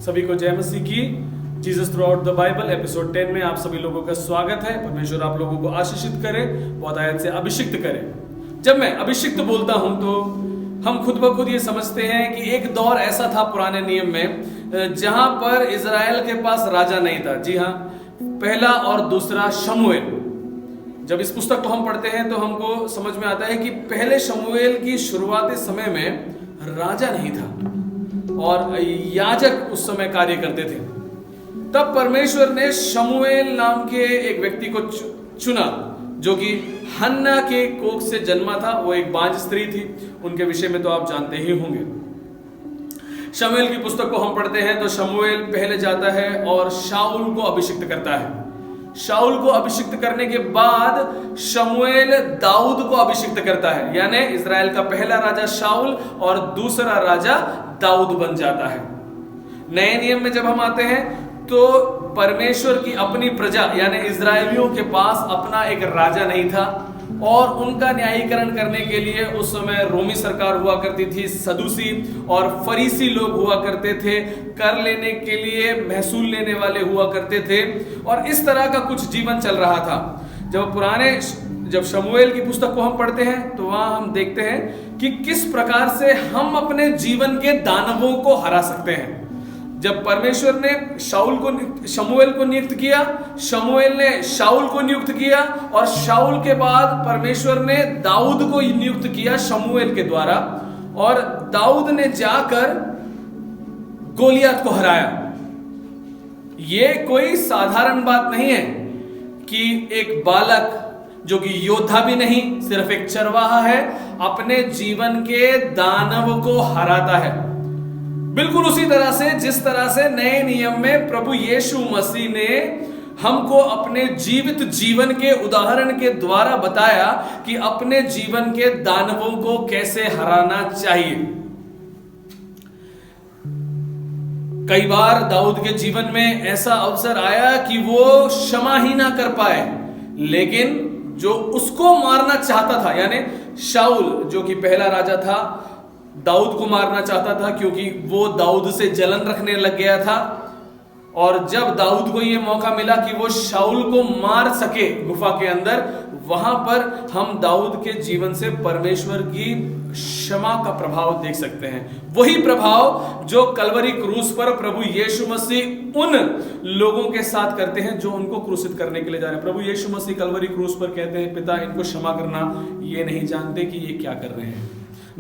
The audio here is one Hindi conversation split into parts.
सभी को जय मसीह की। Jesus through out the Bible episode 10 में आप सभी लोगों का स्वागत है। परमेश्वर आप लोगों को आशीषित करे, बहुत आयत से अभिषिक्त करे। जब मैं अभिषिक्त बोलता हूं तो हम खुद ब खुद ये समझते हैं कि एक दौर ऐसा था पुराने नियम में जहां पर इजराइल के पास राजा नहीं था। जी हाँ, पहला और दूसरा शमूएल। जब इस पुस्तक को हम पढ़ते हैं तो हमको समझ में आता है कि पहले शमूएल की शुरुआती समय में राजा नहीं था और याजक उस समय कार्य करते थे। तब परमेश्वर ने शमूएल नाम के एक व्यक्ति को चुना जो कि हन्ना के कोख से जन्मा था। वो एक बांझ स्त्री थी, उनके विषय में तो आप जानते ही होंगे। शमूएल की पुस्तक को हम पढ़ते हैं तो शमूएल पहले जाता है और शाऊल को अभिषिक्त करता है। शाऊल को अभिषिक्त करने के बाद शमूएल दाऊद को अभिषिक्त करता है, यानी इजराइल का पहला राजा शाऊल और दूसरा राजा दाऊद बन जाता है। नए नियम में जब हम आते हैं तो परमेश्वर की अपनी प्रजा यानी इजराइलियों के पास अपना एक राजा नहीं था और उनका न्यायीकरण करने के लिए उस समय रोमी सरकार हुआ करती थी। सदूसी और फरीसी लोग हुआ करते थे, कर लेने के लिए महसूल लेने वाले हुआ करते थे और इस तरह का कुछ जीवन चल रहा था। जब शमूएल की पुस्तक को हम पढ़ते हैं तो वहां हम देखते हैं कि किस प्रकार से हम अपने जीवन के दानवों को हरा सकते हैं। जब परमेश्वर ने शमूएल को नियुक्त किया, शमूएल ने शाऊल को नियुक्त किया और शाऊल के बाद परमेश्वर ने दाऊद को नियुक्त किया शमूएल के द्वारा, और दाऊद ने जाकर गोलियत को हराया। यह कोई साधारण बात नहीं है कि एक बालक जो कि योद्धा भी नहीं, सिर्फ एक चरवाहा है, अपने जीवन के दानव को हराता है। बिल्कुल उसी तरह से जिस तरह से नए नियम में प्रभु यीशु मसीह ने हमको अपने जीवित जीवन के उदाहरण के द्वारा बताया कि अपने जीवन के दानवों को कैसे हराना चाहिए। कई बार दाऊद के जीवन में ऐसा अवसर आया कि वो क्षमा ही ना कर पाए, लेकिन जो उसको मारना चाहता था, यानी शाऊल जो कि पहला राजा था, दाऊद को मारना चाहता था क्योंकि वो दाऊद से जलन रखने लग गया था। और जब दाऊद को यह मौका मिला कि वो शाऊल को मार सके गुफा के अंदर, वहां पर हम दाऊद के जीवन से परमेश्वर की क्षमा का प्रभाव देख सकते हैं। वही प्रभाव जो कलवरी क्रूस पर प्रभु यीशु मसीह उन लोगों के साथ करते हैं जो उनको क्रूसित करने के लिए जा रहे हैं। प्रभु यीशु मसीह कलवरी क्रूस पर कहते हैं, पिता इनको क्षमा करना, ये नहीं जानते कि ये क्या कर रहे हैं।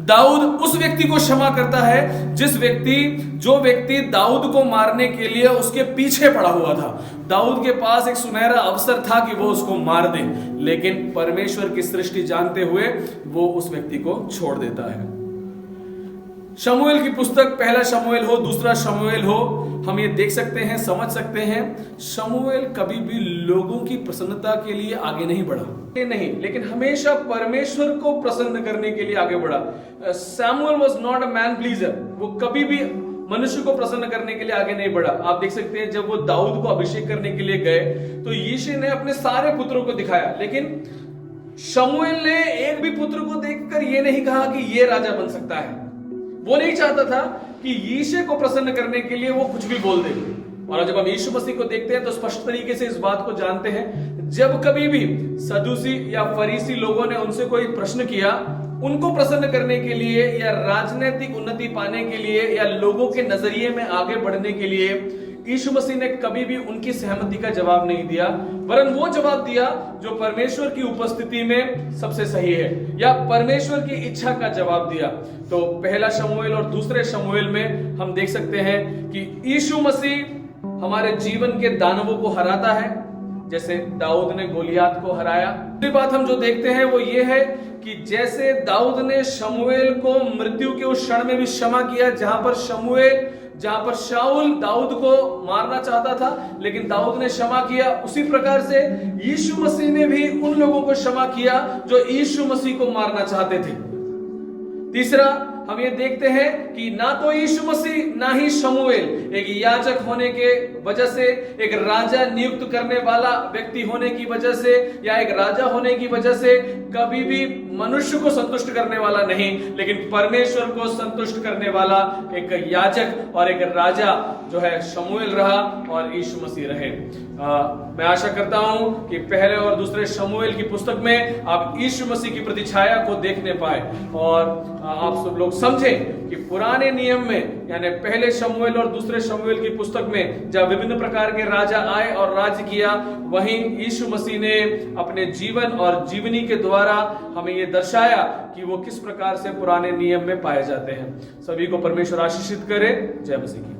दाऊद उस व्यक्ति को क्षमा करता है जो व्यक्ति दाऊद को मारने के लिए उसके पीछे पड़ा हुआ था। दाऊद के पास एक सुनहरा अवसर था कि वो उसको मार दे, लेकिन परमेश्वर की सृष्टि जानते हुए वो उस व्यक्ति को छोड़ देता है। शमूएल की पुस्तक, पहला शमूएल हो, दूसरा शमूएल हो, हम ये देख सकते हैं, समझ सकते हैं, शमूएल कभी भी लोगों की प्रसन्नता के लिए आगे नहीं बढ़ा, नहीं, लेकिन हमेशा परमेश्वर को प्रसन्न करने के लिए आगे बढ़ा। Samuel was not a man pleaser, वो कभी भी मनुष्य को प्रसन्न करने के लिए आगे नहीं बढ़ा। आप देख सकते हैं जब वो दाऊद को अभिषेक करने के लिए गए तो यीशु ने अपने सारे पुत्रों को दिखाया, लेकिन शमूएल ने एक भी पुत्र को देखकर ये नहीं कहा कि ये राजा बन सकता है। वो नहीं चाहता था कि यीशु को प्रसन्न करने के लिए वो कुछ भी बोल दे। और जब हम यीशु मसीह को देखते हैं तो स्पष्ट तरीके से इस बात को जानते हैं, जब कभी भी सदूसी या फरीसी लोगों ने उनसे कोई प्रश्न किया, उनको प्रसन्न करने के लिए या राजनीतिक उन्नति पाने के लिए या लोगों के नजरिए में आगे बढ़ने के लिए, यीशु मसीह ने कभी भी उनकी सहमति का जवाब नहीं दिया, वरन वो जवाब दिया जो परमेश्वर की उपस्थिति में सबसे सही है, या परमेश्वर की इच्छा का जवाब दिया। तो पहला शमूएल और दूसरे शमूएल में हम देख सकते हैं कि यीशु मसीह हमारे जीवन के दानवों को हराता है, जैसे दाऊद ने गोलियत को हराया। दूसरी बात हम जो देखते हैं वो ये है कि जैसे दाऊद ने शमूएल को मृत्यु के उस क्षण में भी क्षमा किया जहां पर शाऊल दाऊद को मारना चाहता था, लेकिन दाऊद ने क्षमा किया, उसी प्रकार से यीशु मसीह ने भी उन लोगों को क्षमा किया जो यीशु मसीह को मारना चाहते थे। तीसरा, हम ये देखते हैं कि ना तो यीशु मसीह ना ही शमूएल एक याजक होने के वजह से, एक राजा नियुक्त करने वाला व्यक्ति होने की वजह से, या एक राजा होने की वजह से कभी भी मनुष्य को संतुष्ट करने वाला नहीं, लेकिन परमेश्वर को संतुष्ट करने वाला एक याजक और एक राजा जो है शमूएल रहा और यीशु मसीह रहे। मैं आशा करता हूं कि पहले और दूसरे शमूएल की पुस्तक में आप यीशु मसीह की प्रतिछाया को देखने पाए और आप सब लोग समझें कि पुराने नियम में यानी पहले शमूएल और दूसरे शमूएल की पुस्तक में जब विभिन्न प्रकार के राजा आए और राज्य किया, वहीं यीशु मसीह ने अपने जीवन और जीवनी के द्वारा हमें यह दर्शाया कि वो किस प्रकार से पुराने नियम में पाए जाते हैं। सभी को परमेश्वर आशीषित करे। जय मसीह की।